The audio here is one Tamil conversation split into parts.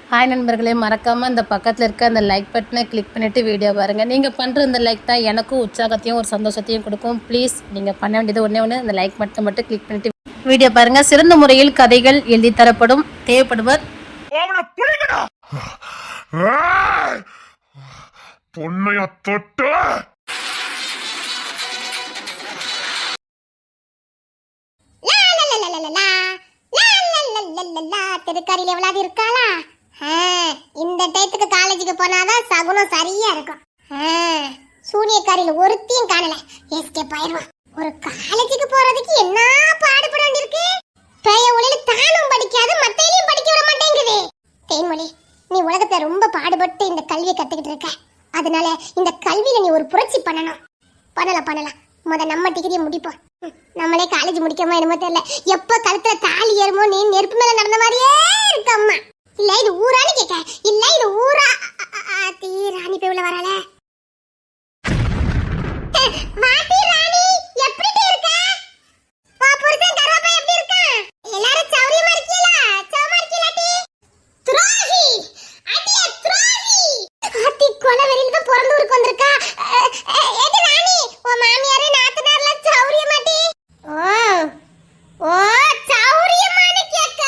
ஹாய் நண்பர்களே, மறக்காமல் இந்த பக்கத்தில் இருக்க அந்த லைக் பட்டனை கிளிக் பண்ணிவிட்டு வீடியோ பாருங்கள். நீங்கள் பண்ணுற இந்த லைக் தான் எனக்கும் உற்சாகத்தையும் ஒரு சந்தோஷத்தையும் கொடுக்கும். ப்ளீஸ் நீங்கள் பண்ண வேண்டியது ஒன்று இந்த லைக் பட்டனை மட்டும் கிளிக் பண்ணிவிட்டு வீடியோ பாருங்கள். சிறந்த முறையில் கதைகள் எழுதி தரப்படும். தேவைப்படுவர் திருக்காரியில் எவ்வளவு இருக்காளா? இந்த டயத்துக்கு காலேஜுக்கு போனாதான் சகுனம் சரியா இருக்கும். சூனியக்காரியில் ஒருத்தையும் காணல, எஸ்கேப் ஆயிடுவான். ஒரு காலேஜுக்கு போறதுக்கு என்ன பாடுபட வேண்டியிருக்கு. பேய ஒளியில தானும் படிக்காது, மத்தையிலையும் படிக்க விட மாட்டேங்குது. தேன்மொழி, நீ உலகத்தை ரொம்ப பாடுபட்டு இந்த கல்வியை கத்துக்கிட்டு இருக்க. அதனால இந்த கல்வியில நீ ஒரு புரட்சி பண்ணணும். பண்ணலாம். நம்ம டிகிரியை முடிப்போம். நம்மளே காலேஜ் முடிக்கமா என்னமோ தெரியல. எப்ப கழுத்துல தாலி ஏறுமோ நீ நெருப்பு மேல நடந்த மாதிரியே இருக்கு அம்மா. இல்ல இது ஊரான்னு கேட்க, இல்ல இது ஊரா ராணி போய் உள்ள வரால. வாட்டி ராணி, எப்படி இருக்க? வா புருஷன் கரப்பா எப்படி இருக்க? எல்லாரும் சௌரியமா இருக்கீங்களா? சௌமா இருக்கீங்களாடி? துரோகி, அடியே துரோகி. அத்தி கொலை வெறியில பிறந்து ஊருக்கு வந்திருக்கா. ஏடி ராணி, உன் மாமியாரே நாத்தனார்லாம் சௌரியமாடி? ஓ சௌரியமான கேக்க.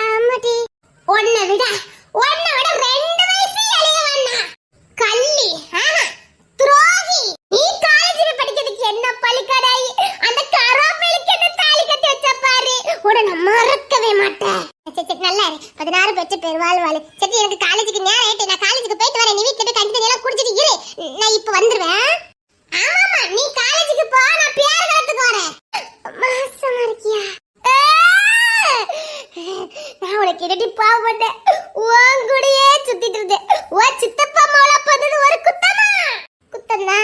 ஆமாடி. ஒன்னை விட 2 வயசு இளையவண்ணா. கள்ளி, ஆமா துரோகி. நீ காலேஜில் படிக்கிறதுக்கு என்ன பழிக்கடாய். அந்த கரோப்பைக்கு என்ன தாலி கட்டி வச்ச பாரு. உடனே மறக்கவே மாட்டேன். சரி நல்லா இரு. 16 பெற்ற பெருவாள் வாழு. சரி எனக்கு காலேஜுக்கு நேரம் ஆயிட்டு, நான் காலேஜுக்கு போயிட்டு வரேன். நீ வீட்டுல கஞ்சி தண்ணி எல்லாம் குடிச்சிட்டு இரு, நான் இப்ப வந்துருவேன். ஆமாமா நீ காலேஜுக்கு போ, நான் பேர் காலத்துக்கு வரேன். மாசமா இருக்கியா? நான் உனக்கு என்னடி பாவப்பட்டேன். உன் கூடயே சுத்திட்டு இருந்தேன். உன் சித்தப்பா மோளா பண்ணது ஒரு குத்தமா? குத்தம்னா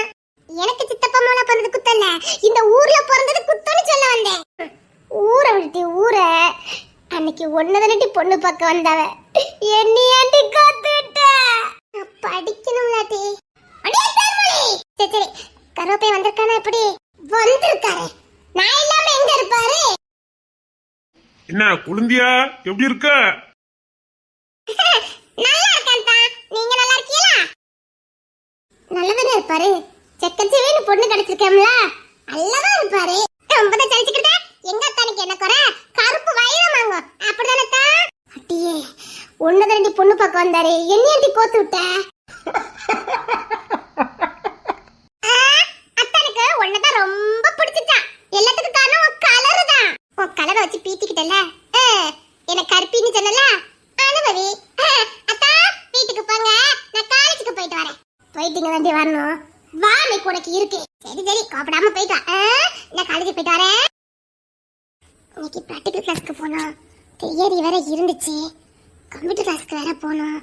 எனக்கு சித்தப்பா மோளா பண்ணது குத்தல்ல, இந்த ஊர்ல பிறந்தது குத்தம்னு சொல்ல வந்தேன். ஊரை விட்டு ஊரை அன்னைக்கு ஒன்னதனட்டி பொண்ணு பார்க்க வந்தவ என்னையாண்டி காத்து விட்ட. படிக்கணும்லாட்டி. சரி கருவேப்பை வந்திருக்கானா? எப்படி வந்திருக்காரு? நான் இல்லாம எங்க இருப்பாரு? என்ன குழந்தையா, எப்படி இருக்க? நல்லா இருக்கேன் தான். நீங்க நல்லா இருக்கீங்களா? நல்லவரா இருப்பாரு. செக்கச்சேன்னு பொண்ணு கிடைச்சிருக்கேம்ல, நல்லவா இருப்பாரு. ரொம்ப தான் சரிச்சுக்கிட்ட. எங்க அத்தானுக்கு என்ன குறை? கருப்பு வைரமாங்க அப்படிதானே தான்? அட்டியே ஒன்னதண்டி பொண்ணு பார்க்க வந்தாரு, என்னையாண்டி கோத்து விட்ட? அத்தானுக்கு ஒன்னதான் ரொம்ப பிடிச்சிட்டான். எல்லாத்துக்கும் காரணம் உன் கலரு தான். உன் கலரை வச்சு பீத்திக்கிட்டல, என்ன கருப்பின்னு சொன்னல. அனுபவி. அத்தா வீட்டுக்கு போங்க, நான் காலேஜுக்கு போயிட்டு வரேன். போயிட்டுங்க வேண்டி வரணும். வா நீக்கு உனக்கு இருக்கு. சரி கோபடாம போயிட்டு வா. நான் காலேஜுக்கு போயிட்டு வரேன். இன்னைக்கு ப்ராக்டிகல் கிளாஸ்க்கு போனோம். தியரி வேற இருந்துச்சு. கம்ப்யூட்டர் கிளாஸ்க்கு வேற போனோம்.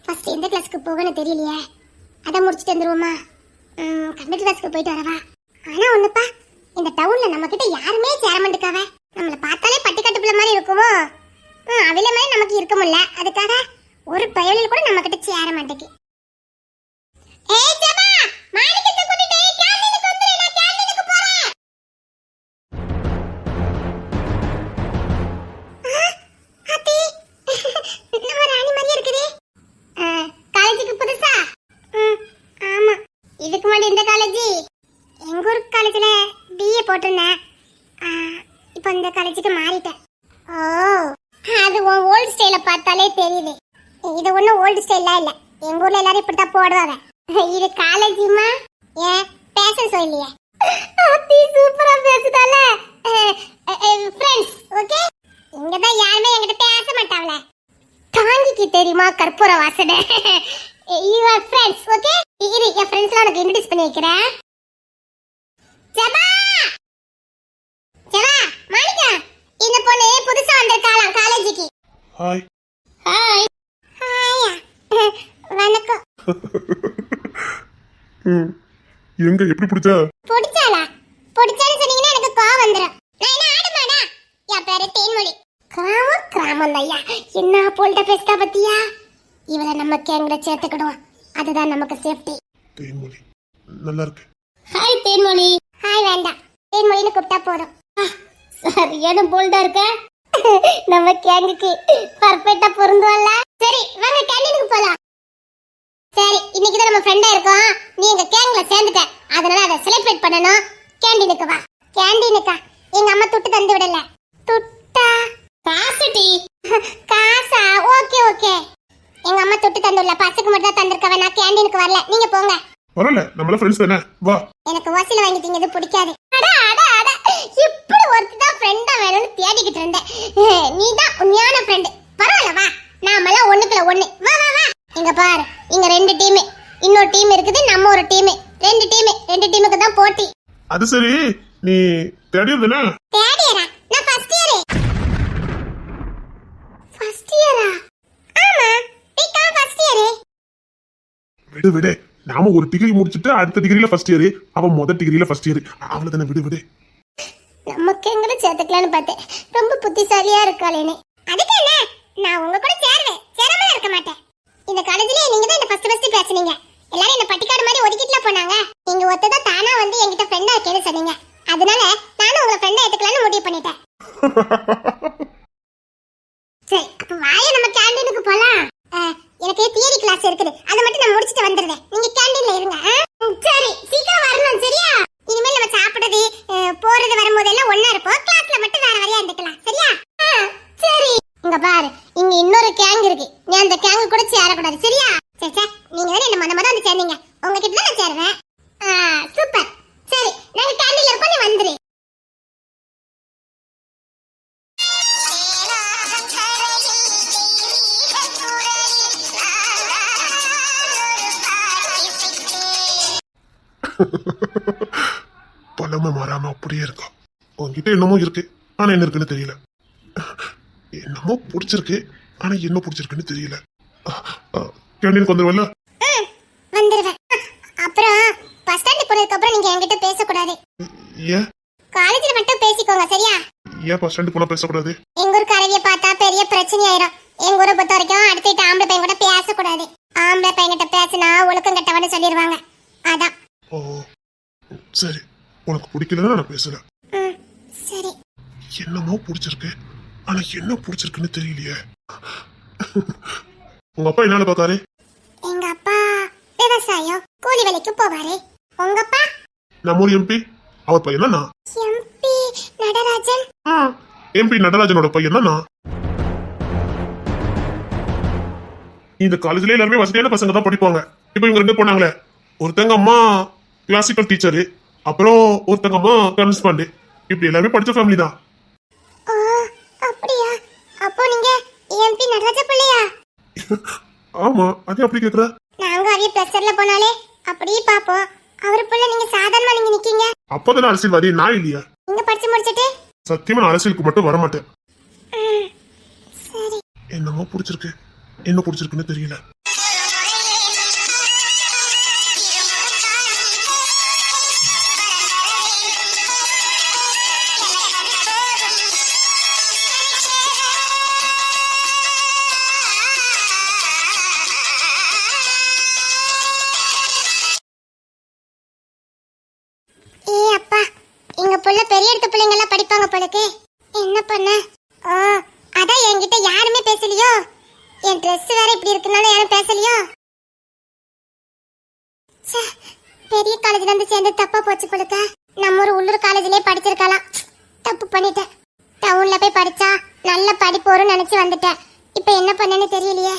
ஃபர்ஸ்ட் எந்த கிளாஸ்க்கு போகணும்னு தெரியலையே. அதை முடிச்சுட்டு வந்துருவோமா? கம்ப்யூட்டர் கிளாஸ்க்கு போயிட்டு வரவா? ஆனா ஒண்ணுப்பா, இந்த டவுன்ல நம்ம கிட்ட யாருமே சேர மாட்டேக்காவ. நம்மள பார்த்தாலே பட்டிக்காட்டுப்புல மாதிரி இருக்குமோ, அவில மாதிரி நமக்கு இருக்க முடியல. அதுக்காக ஒரு பயலில் கூட நம்ம கிட்ட சேர மாட்டேக்கு. ஏய் ஜபா, மாணிக்கத்தை கூட்டிட்டு கேண்டீனுக்கு வந்துரு, நான் கேண்டீனுக்கு போறேன். ஆத்தி நம்ம ராணி மாதிரியே இருக்குது. காலேஜுக்கு புதுசா? ஆமா. இதுக்கு முன்னாடி இந்த காலேஜ் எங்க ஊர் காலேஜ்ல பிஏ போட்டிருந்தேன். இப்போ இந்த காலேஜுக்கு மாறிட்டேன். ஓ, அது உன் ஓல்டு ஸ்டைல பார்த்தாலே தெரியுது. இது ஒன்றும் ஓல்டு ஸ்டைல்லாம் இல்லை. எங்க ஊர்ல எல்லாரும் இப்படித்தான் போடுவாங்க. இது காலேஜுமா? ஏன் பேச சொல்லியே? அத்தி சூப்பரா பேசுதால. Friends okay. இங்க தான் யாருமே என்கிட்ட பேச மாட்டாங்களே. காஞ்சிக்கு தெரியுமா கற்பூர வாசனை. Your friends okay. இரு என் ஃப்ரெண்ட்ஸ்லாம் உனக்கு இன்ட்ரோ듀ஸ் பண்ணி வைக்கிறேன். ஜபா மாணிக்கா, இந்த பொண்ணு புதுசா வந்திருக்காளாம் காலேஜுக்கு. ஹாய். வணக்கம். எங்க எப்படி பிடிச்சா? பிடிச்சான்னு சொன்னீங்கன்னா எனக்கு கோவம் வந்துரும். நான் என்ன ஆடுமாடா? என் பேரு தேன்மொழி. கிராமம் ஐயா, என்ன போல்ட பேசுதா பத்தியா? இவளை நம்ம கேங்கட சேர்த்துக்கிடுவோம், அதுதான் நமக்கு சேஃப்டி. தேன்மொழி நல்லா இருக்கு. ஹாய் தேன்மொழி. ஹாய் வேண்டாம், தேன்மொழின்னு கூப்பிட்டா போதும். சரியான போல்டா இருக்க. நம்ம கேங்குக்கு பர்ஃபெக்ட்டா பொருந்துவல்ல. சரி வாங்க கேண்டீனுக்கு போலாம். சரி இன்னைக்கு தான் நம்ம ஃப்ரெண்டா இருக்கோம். நீ எங்க கேங்ல சேர்ந்துட்ட, அதனால அதை செலிப்ரேட் பண்ணனும். கேண்டீனுக்கு வா. கேண்டீனுக்கா? எங்க அம்மா துட்டு தந்து விடல. துட்டா? காசுடி. காசா? Okay okay. எங்க அம்மா துட்டு தந்துடல, பசுக்கு மட்டும் தான் தந்திருக்கவ. நான் கேண்டீனுக்கு வரல, நீங்க போங்க. வரல, நம்மள ஃப்ரெண்ட்ஸ் தானே, வா. எனக்கு வசில வாங்கிட்டீங்க, இது பிடிக்காது. அட அட அட, இப்படி ஒருத்தா ஃப்ரெண்டா வேணும்னு தேடிக்கிட்டு இருந்தேன். நீ தான் உண்மையான ஃப்ரெண்ட். பரவாயில்ல வா, நாமெல்லாம் ஒண்ணுக்குள்ள ஒண்ணு. வா வா வா. இங்க பாரு, இங்க 2 டீம், இன்னொரு டீம் இருக்குது, நம்ம ஒரு டீம். 2 டீமுக்கு தான் போட்டி. அது சரி, நீ தேடியர் தானே? தேடியரா? நான் ஃபர்ஸ்ட் இயர். ஃபர்ஸ்ட் இயரா? ஆமா, நீ தான் ஃபர்ஸ்ட் இயர். விடு விடு, நாம ஒரு டிகிரி முடிச்சிட்டு அடுத்த டிகிரில ஃபர்ஸ்ட் இயர், அவன் முதல் டிகிரில ஃபர்ஸ்ட் இயர். அவ்வளவுதானே, விடு விடு. நமக்கு எங்கட சேர்த்துக்கலான்னு பார்த்தேன். ரொம்ப புத்திசாலியா இருக்காளேன்னு. அதுக்கு என்ன, நான் உங்க கூட சேருவேன், சேராமல இருக்க மாட்டேன். இந்த காலேஜ்லயே நீங்க தான் என்ன ஃபர்ஸ்ட் பேசுனீங்க. எல்லாரும் என்ன பட்டிக்காடு மாதிரி ஒதுக்கிட்டுல போனாங்க. நீங்க ஒருத்தத தானா வந்து என்கிட்ட ஃப்ரெண்டா இருக்கேன்னு சொன்னீங்க. அதனால நானும் உங்களை ஃப்ரெண்டா எடுத்துக்கலாம்னு முடிவு பண்ணிட்டேன். சரி அப்ப வாய நம்ம கேண்டீனுக்கு போலாம். எனக்கு தியரி கிளாஸ் இருக்குது, அதை மட்டும் நான் முடிச்சிட்டு வந்துடுறேன். நீங்க கேண்டீன்ல இருங்க. சரி சீக்கிரம் வரணும், சரியா? இனிமேல் நம்ம சாப்பிடுறது போறது வரும்போது எல்லாம் ஒண்ணா இருப்போம். கிளாஸ்ல மட்டும் வேற வரையா இருந்துக்கலாம், சரியா? சரி. இங்க பாரு, இங்க இன்னொரு கேங் இருக்கு. நீ அந்த கேங் கூட சேரக்கூடாது, சரியா? சரி சரி, நீங்க தானே என்ன மொத வந்து சேர்ந்தீங்க, உங்ககிட்ட தான் நான் சேருவேன். சூப்பர். சரி நாங்க கேண்டீன்ல இருக்கோம், நீ வந்துரு. பழமை மாறாம அப்படியே இருக்கா. உன்கிட்ட என்னமோ இருக்கு, ஆனா என்ன இருக்குன்னு தெரியல. என்னமோ பிடிச்சிருக்கு, ஆனா என்ன பிடிச்சிருக்குன்னு தெரியல. கேண்டீனுக்கு வந்துருவல்ல? வந்துருவேன். அப்புறம் பஸ் ஸ்டாண்ட் போனதுக்கு அப்புறம் நீங்க என்கிட்ட பேசக்கூடாது. ஏன்? காலேஜ்ல மட்டும் பேசிக்கோங்க, சரியா? ஏன் பஸ் ஸ்டாண்ட் போனா பேசக்கூடாது? எங்க ஊர் கரவிய பார்த்தா பெரிய பிரச்சனை ஆயிரும். எங்க ஊரை பொறுத்த வரைக்கும் அடுத்த ஆம்பளை பையன் கூட பேசக்கூடாது. ஆம்பளை பையன்கிட்ட பேசினா ஒழுக்கம் கட்டவன்னு சொல்லிடுவாங்க. அதான். ஓ சரி, உனக்கு பிடிக்கலன்னா நான் பேசல. சரி. என்னமோ பிடிச்சிருக்கு, ஆனா என்ன பிடிச்சிருக்குன்னு தெரியலையே. உங்க அப்பா என்ன பாக்காரு? எங்க அப்பா விவசாயம், கூலி வேலைக்கு போவாரு. உங்க அப்பா? நம்ம ஊர் எம்பி, அவர் பையனா நான். எம்பி நடராஜன். எம்பி நடராஜனோட பையனா நான். இந்த காலேஜ்ல எல்லாருமே வசதியான பசங்க தான் படிப்பாங்க. இப்போ இவங்க 2 போனாங்களே, ஒருத்தங்க அம்மா கிளாசிக்கல் டீச்சரு, அப்புறம் ஒருத்தங்க அம்மா கரஸ்பாண்ட். இப்படி எல்லாமே படிச்ச ஃபேமிலி தான். அப்படியா? அப்போ நீங்க எம்பி நடராஜ பிள்ளையா? ஆமா, அது அப்படி கேக்குற? நாங்க அவிய பிளஸர்ல போனாலே அப்படியே பாப்போம். அவர் பிள்ளை, நீங்க சாதாரணமா நீங்க நிக்கீங்க. அப்பதானே அரசியல்வாதி, நான் இல்லையா? நீங்க படிச்சு முடிச்சிட்டு சத்தியமா நான் அரசியலுக்கு மட்டும் வர மாட்டேன். சரி. என்னமோ பிடிச்சிருக்கு, என்ன பிடிச்சிருக்குன்னு தெரியல. புள்ள பெரிய இடத்து பிள்ளைங்க எல்லாம் படிப்பாங்க போலக்கு. என்ன பண்ண? அதான் என்கிட்ட யாருமே பேசலையோ. என் ட்ரெஸ் வேற இப்படி இருக்குனால யாரும் பேசலையோ. பெரிய காலேஜ்ல இருந்து சேர்ந்து தப்பா போச்சு போலக்க. நம்ம ஒரு உள்ளூர் காலேஜ்லயே படிச்சிருக்கலாம். தப்பு பண்ணிட்டேன். டவுன்ல போய் படிச்சா நல்ல படிப்பு வரும்னு நினைச்சு வந்துட்டேன். இப்ப என்ன பண்ணேன்னு தெரியலையே.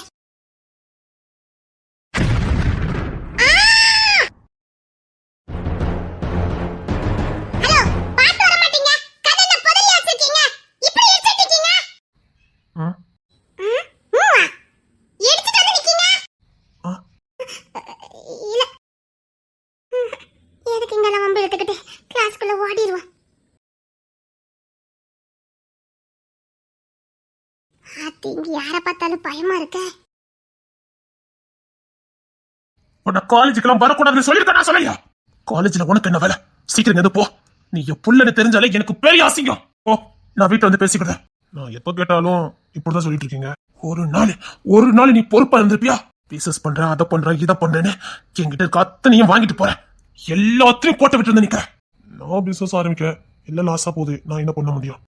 யார பார்த்தாலும் பயமா இருக்க. உன்னை காலேஜுக்கெல்லாம் வரக்கூடாதுன்னு சொல்லிருக்க நான் சொல்லையா? காலேஜ்ல உனக்கு என்ன வேலை? சீக்கிரம் எது போ. நீ புள்ளன்னு தெரிஞ்சாலே எனக்கு பெரிய அசிங்கம். ஓ, நான் வீட்டுல வந்து பேசிக்கிறேன். நான் எப்ப கேட்டாலும் இப்படிதான் சொல்லிட்டு இருக்கீங்க. ஒரு நாள் நீ பொறுப்பா இருந்திருப்பியா? பிசினஸ் பண்றேன், அதை பண்றேன், இதை பண்றேன்னு என்கிட்ட இருக்க அத்தனையும் வாங்கிட்டு போறேன். எல்லாத்தையும் போட்டு விட்டு இருந்து நிக்கிறேன். நான் பிசினஸ் ஆரம்பிக்க இல்ல லாஸா போகுது, நான் என்ன பண்ண முடியும்?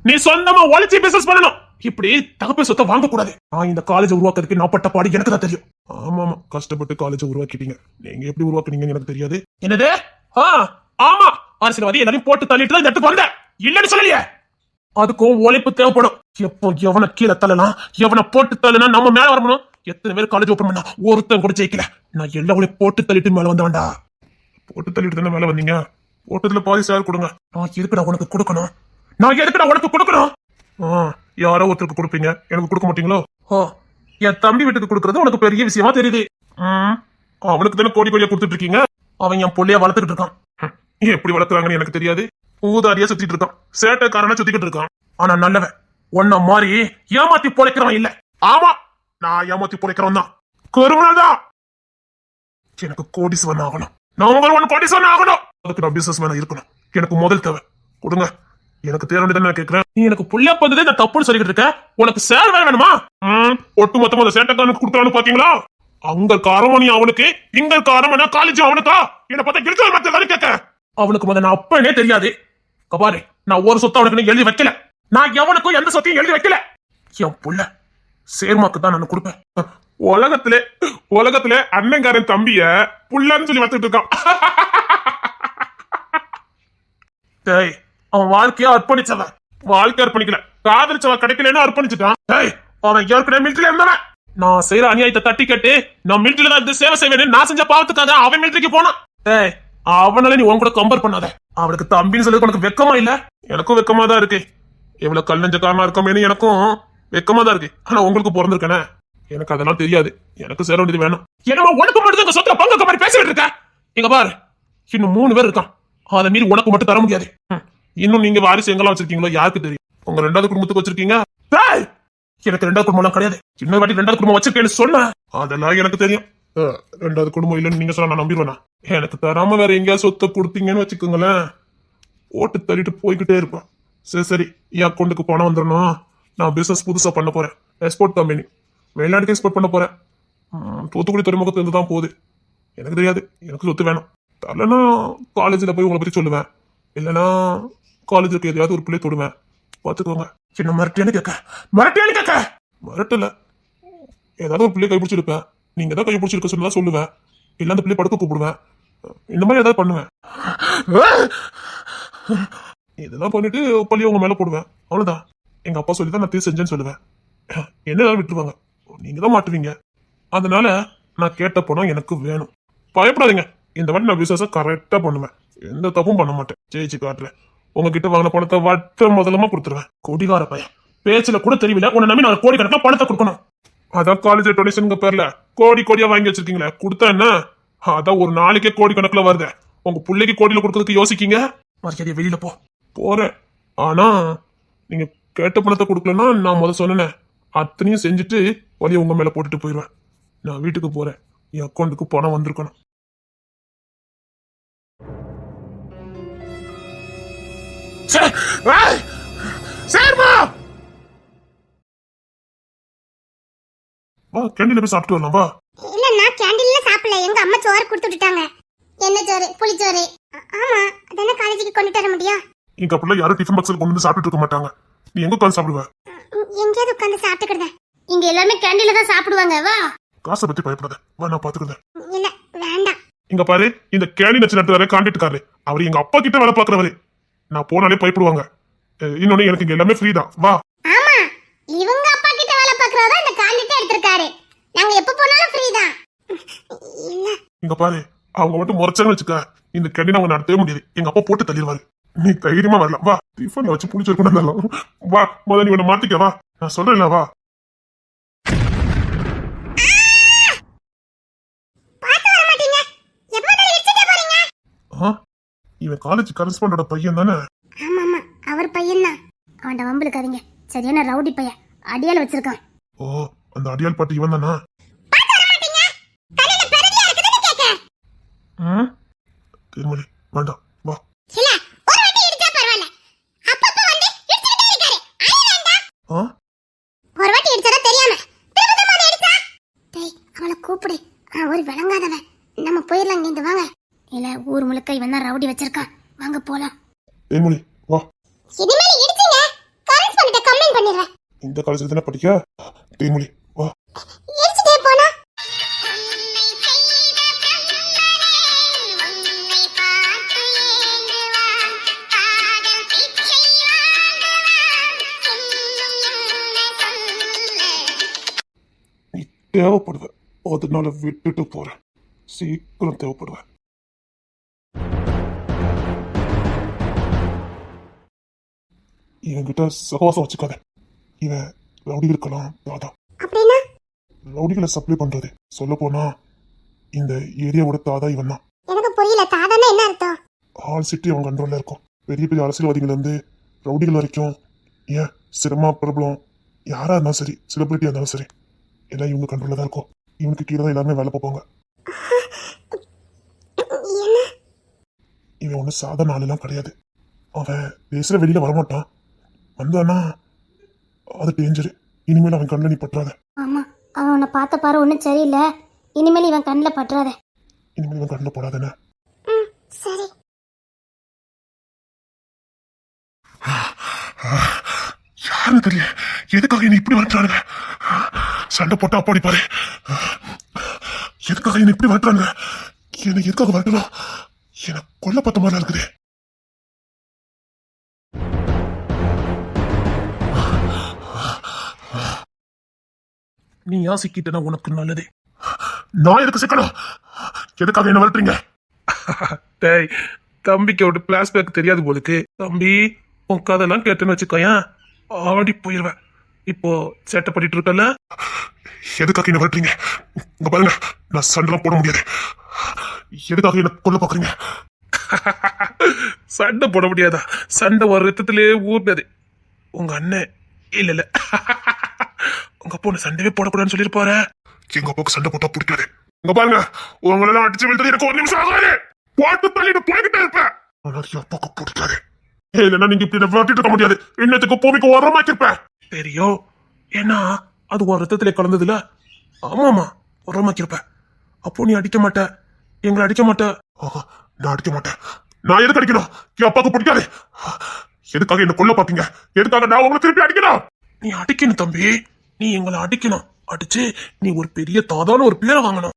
நீ சொந்தமா ஒளிச்சு பிசினஸ் பண்ணணும். இப்படி தகப்ப சொத்தை வாங்க கூடாது. நான் இந்த காலேஜ் உருவாக்குறதுக்கு நான் பட்ட பாடு எனக்கு தான் தெரியும். ஆமா ஆமா, கஷ்டப்பட்டு காலேஜ் உருவாக்கிட்டீங்க. நீங்க எப்படி உருவாக்குனீங்கன்னு எனக்கு தெரியாது. என்னது? ஆமா, அரசியல்வாதி எல்லாரையும் போட்டு தள்ளிட்டு தான் இந்த இடத்துக்கு வந்தேன். இல்லன்னு சொல்லலையே. அதுக்கும் உழைப்பு தேவைப்படும். எப்போ எவனை கீழே தள்ளலாம், எவனை போட்டு தள்ளுனா நம்ம மேல வரணும். எத்தனை பேர் காலேஜ் ஓபன் பண்ணா ஒருத்தன் கூட ஜெயிக்கல. நான் எல்லாவளையும் போட்டு தள்ளிட்டு மேல வந்தவன்டா. போட்டு தள்ளிட்டு தானே மேல வந்தீங்க. போட்டதுல பாதி சேர் கொடுங்க. நான் எதுக்குடா உனக்கு கொடுக்கணும்? நான் எதுக்குடா உனக்கு கொடுக்கணும்? யாரோ ஒருத்தருக்கு கொடுப்பீங்க, எனக்கு கொடுக்க மாட்டீங்களோ? என் தம்பி வீட்டுக்கு கொடுக்கறது உனக்கு பெரிய விஷயமா தெரியுது. அவனுக்கு தானே கோடி கோடியா கொடுத்துட்டு இருக்கீங்க. அவன் என் பொள்ளைய வளர்த்துக்கிட்டு இருக்கான். எப்படி வளர்க்குறாங்கன்னு எனக்கு தெரியாது. ஊதாரியா சுத்திட்டு இருக்கான், சேட்டைக்காரனா சுத்திக்கிட்டு இருக்கான். ஆனா நல்லவன் ஒன்ன மாதிரி ஏமாத்தி பொழைக்கிறவன் இல்ல. ஆமா, நான் ஏமாத்தி பொழைக்கிறவன் தான். கருவனா எனக்கு கோடீஸ்வரன் ஆகணும். நம்பர் 1 கோடீஸ்வரன் ஆகணும். அதுக்கு நான் பிசினஸ் மேனா இருக்கணும். எனக்கு முதல் தேவை கொடுங்க. எனக்கு தேவை நான் கேட்கிறேன். நீ எனக்கு புள்ளியா பந்ததே நான் தப்புன்னு சொல்லிட்டு இருக்க. உனக்கு சேர் வேற வேணுமா? ஒட்டு மொத்தமா அந்த சேட்டைக்காரனுக்கு கொடுக்கலான்னு பாத்தீங்களா? அங்க காரமணி அவனுக்கு, இங்க காரமணி காலேஜ் அவனுக்கா? என்ன பார்த்தா கிழிச்சல் மத்த கேட்க. அவனுக்கு முதல்ல நான் அப்பனே தெரியாது. கபாரு, நான் ஒரு சொத்தை அவனுக்கு எழுதி வைக்கல. நான் எவனுக்கும் எந்த சொத்தையும் எழுதி வைக்கல. என் புள்ள சேர்மாக்கு தான் நான் கொடுப்பேன். உலகத்துல அண்ணங்காரன் தம்பிய புள்ளன்னு சொல்லி வச்சுட்டு இருக்கான். டேய், அவன் வாழ்க்கையா அர்ப்பணிச்சவன். வாழ்க்கை அர்ப்பணிக்கல, காதலிச்சவ கிடைக்கலன்னு அர்ப்பணிச்சுட்டான். டேய், அவன் ஏற்கனவே மிலிட்டரியில இருந்தவன். நான் செய்யற அநியாயத்தை தட்டி கட்டு நான் மிலிட்டரியில தான் இருந்து சேவை செய்வேன்னு நான் செஞ்ச பாவத்துக்காக அவன் மிலிட்டரிக்கு போனான். டேய், அவனால நீ உன் கூட கம்பேர் பண்ணாத. அவனுக்கு தம்பின்னு சொல்லி உனக்கு வெக்கமா இல்ல? எனக்கும் வெக்கமா தான் இருக்கு. எவ்வளவு கல் நெஞ்சக்காரனா இருக்கமேனு எனக்கும் வெக்கமா தான் இருக்கு. ஆனா உங்களுக்கு பிறந்திருக்கேனே, எனக்கு அதெல்லாம் தெரியாது. எனக்கு சேர வேண்டியது வேணும். என்னமா உனக்கு மட்டும் இந்த சொத்துல பங்கு மாதிரி பேசிட்டு இருக்க? இங்க பாரு, இன்னும் 3 பேர் இருக்கான். அதை மீறி உனக்கு மட்டும் தர முடியாது. இன்னும் நீங்க வாரிசு எங்கெல்லாம் வச்சிருக்கீங்களோ யாருக்கு தெரியும்? உங்க 2வது குடும்பத்துக்கு வச்சிருக்கீங்க. எனக்கு 2வது குடும்பம் கிடையாது. இன்னொரு வாட்டி 2வது குடும்பம் வச்சிருக்கேன்னு சொன்ன அதெல்லாம் எனக்கு தெரியும். 2வது குடும்பம் இல்லைன்னு நீங்க சொன்னா நான் நம்பிடுவேனா? எனக்கு தராம வேற எங்கேயாவது சொத்தை கொடுத்தீங்கன்னு வச்சுக்கோங்களேன், ஓட்டு தள்ளிட்டு போய்கிட்டே இருப்பேன். சரி, என் அக்கௌண்ட்டுக்கு பணம் வந்துடணும். நான் பிசினஸ் புதுசா பண்ண போறேன். எக்ஸ்போர்ட் கம்பெனி, வெளிநாட்டுக்கு எக்ஸ்போர்ட் பண்ண போறேன். தூத்துக்குடி துறைமுகத்துல இருந்து தான் போகுது. எனக்கு தெரியாது, எனக்கு சொத்து வேணும். தரலன்னா காலேஜில் போய் உங்களை பத்தி சொல்லுவேன். இல்லைன்னா காலேஜுக்கு எதையாவது ஒரு பிள்ளை தொடுவேன். பார்த்துக்கோங்க. என்ன மிரட்டேன்னு கேட்க மிரட்டல, ஏதாவது ஒரு பிள்ளை கைப்பிடிச்சிருப்பேன். நீங்க தான் கைப்பிடிச்சிருக்க சொன்னா சொல்லுவேன். இல்ல அந்த பிள்ளை படுக்க கூப்பிடுவேன். இந்த மாதிரி ஏதாவது பண்ணுவேன். இதெல்லாம் பண்ணிட்டு பள்ளியை உங்க மேல போடுவேன். அவ்வளவுதான். எங்க அப்பா சொல்லிதான் நான் செஞ்சேன்னு சொல்லுவேன். என்ன விட்டுருவாங்க, நீங்க தான் மாட்டுவீங்க. அதனால நான் கேட்ட பணம் எனக்கு வேணும். பயப்படாதீங்க, இந்த வாட்டி நான் பிசினஸ் கரெக்டா பண்ணுவேன். எந்த தப்பும் பண்ண மாட்டேன். ஜெயிச்சு காட்டுறேன். உங்ககிட்ட வாங்கின பணத்தை வட்ட முதலமா கொடுத்துருவேன். கொடிகார பையன், பேச்சுல கூட தெரியல. உன்னை நம்பி நான் கோடிக்கணக்கில் பணத்தை கொடுக்கணும். அதான் காலேஜ் டொனேஷன் பேர்ல கோடி கோடியா வாங்கி வச்சிருக்கீங்களே, கொடுத்தா என்ன? அதான் ஒரு நாளைக்கே கோடி கணக்குல வருது. உங்க பிள்ளைக்கு கோடியில கொடுக்கறதுக்கு யோசிக்கீங்க. மரியாதையை வெளியில போறேன். ஆனா நீங்க கேட்ட பணத்தை கொடுக்கலன்னா நான் முதல் சொன்னேன் அத்தனையும் செஞ்சுட்டு வழியை உங்க மேல போட்டுட்டு போயிடுவேன். நான் வீட்டுக்கு போறேன். என் அக்கௌண்ட்டுக்கு பணம் வந்திருக்கணும். வா, கேண்டீன்ல போய் சாப்பிட்டு வரலாம். வா. இல்ல, நான் கேண்டீன்ல சாப்பிடல. எங்க அம்மா சோறு கொடுத்து விட்டாங்க. என்ன சோறு? புளிச்சோறு. ஆமா, அதானே காலேஜுக்கு கொண்டு வர முடியும். இங்க அப்படிலாம் யாரும் டிஃபன் பாக்ஸ்ல கொண்டு வந்து சாப்பிட்டு இருக்க மாட்டாங்க. நீ எங்க உட்காந்து சாப்பிடுவ? எங்கேயாவது உட்காந்து சாப்பிட்டுக்கிறேன். இங்க எல்லாருமே கேண்டீன்ல தான் சாப்பிடுவாங்க. வா. காசை பத்தி பயப்படாத, வா நான் பாத்துக்கிறேன். இல்ல, வேண்டாம். இங்க பாரு, இந்த கேண்டீன் வச்சு நடத்துறாரு கான்ட்ராக்ட்காரரு. அவரு எங்க அப்பா கிட்ட வேலை பாக்குறவரு. நான் போனாலே பயப்படுவாங்க. இன்னொன்னு எனக்கு இங்க எல்லாமே ஃப்ரீ தான். வா. ஆமா, இவங்க அப்பா கிட்ட வேலை பாக்குறவரா இந்த கான்ட்ராக்ட் எடுத்திருக்காரு. நாங்க எப்ப போனாலும் ஃப்ரீ தான். இல்ல, இங்க பாரு, அவங்க மட்டும் முறைச்சான்னு வச்சுக்க, இந்த கேண்டீன் அவங்க நடத்தவே முடியாது. எங்க அப்பா போட்டு தள்ளிடுவாரு. நீ தைரியமா வரலாம். வா, டிஃபன்ல வச்சு புளிச்சிருக்கணும். வா, முதல்ல நீ உன்னை மாத்திக்க. வா, நான் சொல்றேன்ல. வா. இவன் காலேஜ் கரஸ்பாண்டோட பையன் தானே? ஆமா ஆமா, அவர் பையன் தான். அவன்ட வம்பளுக்காதீங்க, சரியான ரவுடி பையன். அடியால் வச்சிருக்கான். ஓ, அந்த அடியால் பாட்டு இவன் தானா? திருமலி வேண்டாம், வா. ஒரு வாட்டி இடிச்சா தெரியாம திரும்ப வந்து இடிச்சா. டேய், அவளை கூப்பிடு. ஒரு விளங்காதவன். நம்ம போயிடலாம். இங்க வாங்க. இல்ல, ஊர் முழுக்க இவன் தான் ரவுடி வச்சிருக்கான். வாங்க போலாம். தேன்மொழி வா. இனிமேல் இடிச்சீங்க கரண்ட் பண்ணிட்ட கம்ப்ளைண்ட் பண்ணிடுறேன். இந்த காலேஜ்ல தானே படிக்க. தேன்மொழி வா. இடிச்சிட்டே போனா நீ தேவைப்படுவ, அதனால விட்டுட்டு போறேன். சீக்கிரம் தேவைப்படுவேன். இவன்கிட்ட சகவாசம் வச்சுக்காத. இவன் ரவுடிகளுக்கெல்லாம் தாதா. அப்படின்னா ரவுடிகளை சப்ளை பண்றது. சொல்ல போனா இந்த ஏரியாவோட தாதா இவன் தான். எனக்கு புரியல. தாதான்னா என்ன அர்த்தம்? ஆல் சிட்டி அவன் கண்ட்ரோல்ல இருக்கும். பெரிய பெரிய அரசியல்வாதிகள் இருந்து ரவுடிகள் வரைக்கும், ஏன் சினிமா பிரபலம் யாரா இருந்தாலும் சரி, செலிபிரிட்டியா இருந்தாலும் சரி, எல்லாம் இவங்க கண்ட்ரோல்ல தான் இருக்கும். இவனுக்கு கீழே தான் எல்லாருமே வேலை பார்ப்பாங்க. என்ன? இவன் ஒன்றும் சாதாரண ஆளுலாம் கிடையாது. அவன் பேசுற வெளியில வரமாட்டான். வந்தானா அது டேஞ்சரு. இனிமேல் அவன் கண்ணில் நீ பற்றாத. ஆமா, அவன் உன்னை பார்த்த பாரு ஒன்றும் சரியில்லை. இனிமேல் இவன் கண்ணில் பற்றாத. இனிமேல் இவன் கண்ணில் போடாதானே. சரி. யாருன்னு தெரியல, எதுக்காக என்ன இப்படி வரட்டானுங்க? சண்டை போட்டா அப்படி பாரு. எதுக்காக என்ன இப்படி வரட்டானுங்க? என்ன எதுக்காக வரட்டணும்? என்ன கொல்ல பார்த்த மாதிரி இருக்குது. நீ ஏன் சிக்கிட்டனா உனக்கு நல்லது. நான் எதுக்கு சிக்கணும்? எதுக்காக என்ன வரட்டுறீங்க? டேய், தம்பிக்கு ஒரு பிளாஷ்பேக் தெரியாது போலுக்கு. தம்பி உன் கதெல்லாம் கேட்டுன்னு வச்சுக்கோயேன், ஆடி போயிடுவேன். இப்போ சேட்டை பண்ணிட்டு இருக்கல. எதுக்காக என்ன வரட்டுறீங்க? இங்க பாருங்க, நான் சண்டைலாம் போட முடியாது. எதுக்காக என்ன கொல்ல பாக்குறீங்க? சண்டை போட முடியாதா? சண்டை ஒரு ரத்தத்திலே ஊர்னது உங்க அண்ணன். இல்ல இல்ல, உங்க அப்பா ஒண்ணு சண்டையே போடக்கூடாதுன்னு சொல்லிருப்பாரு. எங்க அப்பாவுக்கு சண்டை போட்டா பிடிக்காது. இங்க பாருங்க, உங்களெல்லாம் அடிச்சு விழுந்தது எனக்கு ஒரு நிமிஷம் ஆகாது. போட்டு தள்ளிட்டு போய்கிட்டே இருப்பேன். ஆனா என் அப்பாவுக்கு பிடிக்காது. இல்லைன்னா நீங்க இப்படி விரட்டிட்டு இருக்க முடியாது. இன்னத்துக்கு பூமிக்கு உரமாக்கிருப்பேன். தெரியும், ஏன்னா அது ஒரு ரத்தத்திலே கலந்ததுல. ஆமாமா, உரமாக்கிருப்பேன். அப்போ நீ அடிக்க மாட்ட, எங்களை அடிக்க மாட்ட. நான் அடிக்க மாட்டேன். நான் எதுக்கு அடிக்கணும்? என் அப்பாவுக்கு பிடிக்காது. எதுக்காக என்ன கொல்ல பாப்பீங்க? எதுக்காக நான் உங்களை திருப்பி அடிக்கணும்? நீ அடிக்கணும் தம்பி, நீ எங்களை அடிக்கணும். அடிச்சு நீ ஒரு பெரிய தாதான ஒரு பேரை வாங்கணும்.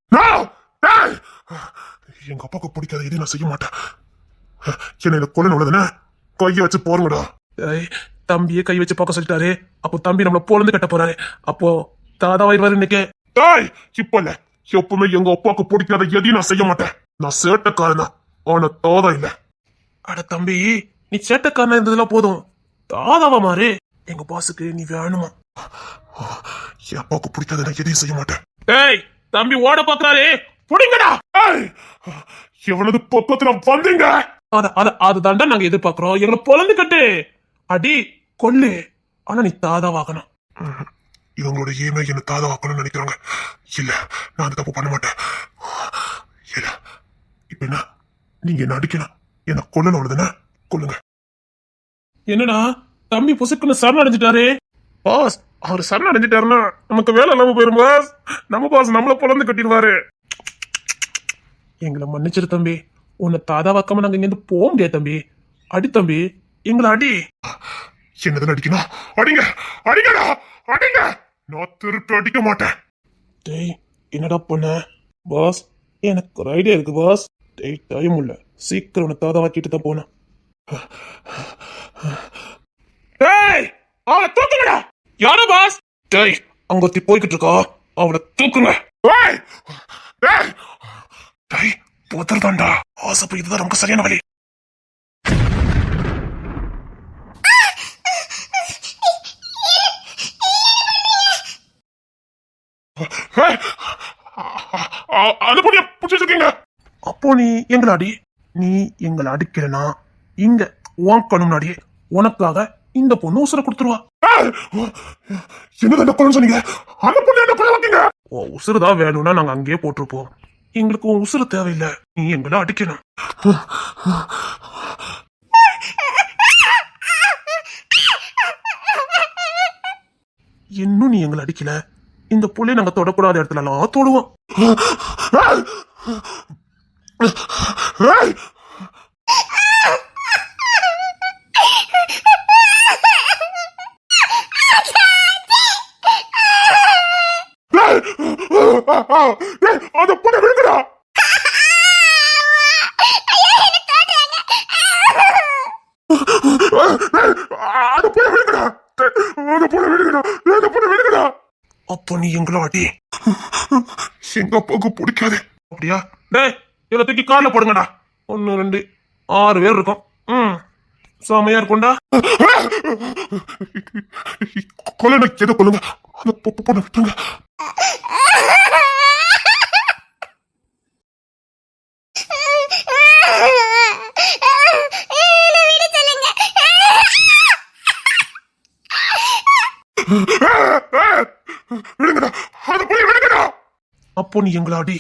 எங்க அப்பாவுக்கு பிடிக்காத இது நான் செய்ய மாட்டேன். என்ன கொல்ல உள்ளதுன்னு கைய வச்சு போறங்கடா. தம்பியே கை வச்சு பார்க்க சொல்லிட்டாரு. அப்போ தம்பி நம்மள போலந்து கட்ட போறாரு. அப்போ தாதாவாயிருவாரு இன்னைக்கு. இப்ப இல்ல, எப்பவுமே எங்க அப்பாவுக்கு பிடிக்காத எதையும் நான் செய்ய மாட்டேன். நான் சேட்டக்காரன் தான், ஆனா தாதா இல்ல. அட தம்பி, நீ சேட்டக்காரனா இருந்ததுலாம் போதும், தாதாவா மாறு. எங்க பாசுக்கு நீ வேணுமா? என் அப்பாவுக்கு பிடிக்காத நான் எதையும் செய்ய மாட்டேன். ஏய், தம்பி ஓட பாக்குறாரு, புடிங்கடா. எவனது பக்கத்துல வந்தீங்க? அதுதான்டா நாங்க எதிர்பார்க்கிறோம். எங்களை பொலந்து கட்டு, அடி கொல்லு, ஆனா நீ தாதாவாகணும். இவங்களோட ஏமே என்ன தாதாவாக்கணும்னு நினைக்கிறாங்க. இல்ல, நான் அந்த தப்பு பண்ண மாட்டேன். இல்ல, இப்ப என்ன, நீங்க என்ன அடிக்கணும், என்ன கொல்லணும், அவ்வளவுதானே? கொல்லுங்க. என்னடா தம்பி புசுக்குன்னு சரண் அடைஞ்சிட்டாரு. பாஸ், அவர் சரண் அடைஞ்சிட்டாருன்னா நமக்கு வேலை இல்லாம போயிரும் பாஸ். நம்ம பாஸ் நம்மள பொலந்து கட்டிடுவாரு. எங்களை மன்னிச்சிரு தம்பி, உன்னை தாதாவாக்காம நாங்க இங்க இருந்து போக முடியாது தம்பி. அடி தம்பி, எங்களை அடி. என்னதான் அடிக்கணும்? அடிங்க, அடிங்கடா, அடிங்க. நான் திருப்பி அடிக்க மாட்டேன். டேய், என்னடா பண்ண? பாஸ், எனக்கு ஒரு ஐடியா இருக்கு பாஸ். டேய், டைம் இல்ல, சீக்கிரம் உன்னை தாதாவாக்கிட்டு தான் போனேன். டேய், அவளை தூக்குங்கடா. யாரோ பாஸ்? டேய், அங்க ஒருத்தி போய்கிட்டு இருக்கா, அவளை தூக்குங்க. டேய், டேய், டேய், போத்துறதாண்டா. ஆசை இதுதான் நமக்கு சரியான வழி. அப்போ நீ எங்களை அடி. நீ எங்களை அடிக்கிறனா இங்க உன் கண்ணு முன்னாடியே உனக்காக இந்த பொண்ணு உசுர கொடுத்துருவா. என்னதான் கொலை சொன்னீங்க? அந்த பொண்ணு என்ன கொலை வைக்கீங்க? உசுறுதான் வேணும்னா நாங்க அங்கேயே போட்டிருப்போம். எங்களுக்கு உன் உசுறு தேவையில்லை, நீ எங்களை அடிக்கணும். இன்னும் நீ எங்களை அடிக்கல, இந்த புள்ளைய நாங்க தொடக்கூடாத இடத்துல எல்லாம் தொடுவோம். அந்த பொண்ணை விடுங்கடா. அந்த பொண்ணை விடுங்கடா. அந்த பொண்ணை விடுங்கடா. அந்த பொண்ணை விடுங்கடா. அப்போ நீ எங்கள அடி. எங்க அப்பாவுக்கு பிடிக்காது அப்படியா? டேய் இவரை தூக்கி கார்ல போடுங்கடா. 1 2 6 பேர் இருக்கும். செமையா இருக்கும்டா. கொல்லுங்க, எதை கொல்லுங்க. அந்த பொண்ணை விட்டுருங்க. விடுங்கடா, அந்த பொண்ணை விடுங்கடா. அப்போ நீ எங்களை அடி.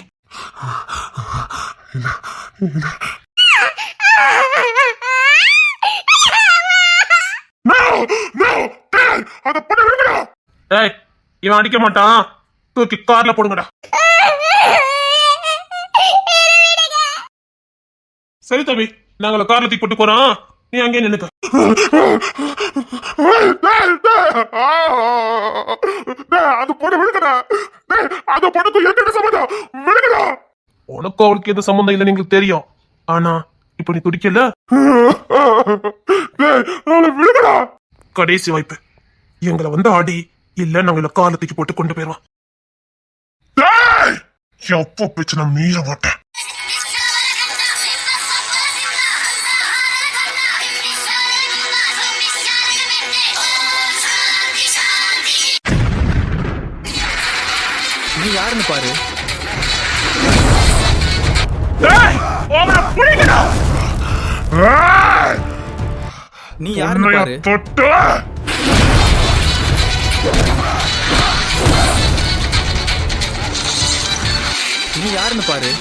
இவன் அடிக்க மாட்டான், தூக்கி கார்ல போடுங்கடா. சரி தம்பி, நாங்கள கார்ல தூக்கி போட்டு போறோம், நீ அங்கே நின்னுக்க. அது போட விடுங்கடா. அது பொண்ணுக்கு எனக்கு சம்மந்தம் விடுங்கடா. உனக்கும் அவளுக்கு எது சம்மந்தம் இல்லைன்னு எங்களுக்கு தெரியும். ஆனா இப்ப நீ துடிக்கல. விடுங்கடா. கடைசி வாய்ப்பு, எங்களை வந்து ஆடி, இல்ல நாங்க கார்ல தூக்கி போட்டு கொண்டு போயிருவோம். எப்ப பேச்சு நான் மீற மாட்டேன். நீ யாருன்னு பாரு. நீ யாருன்னு பாரு. நீ யாருன்னு பாரு.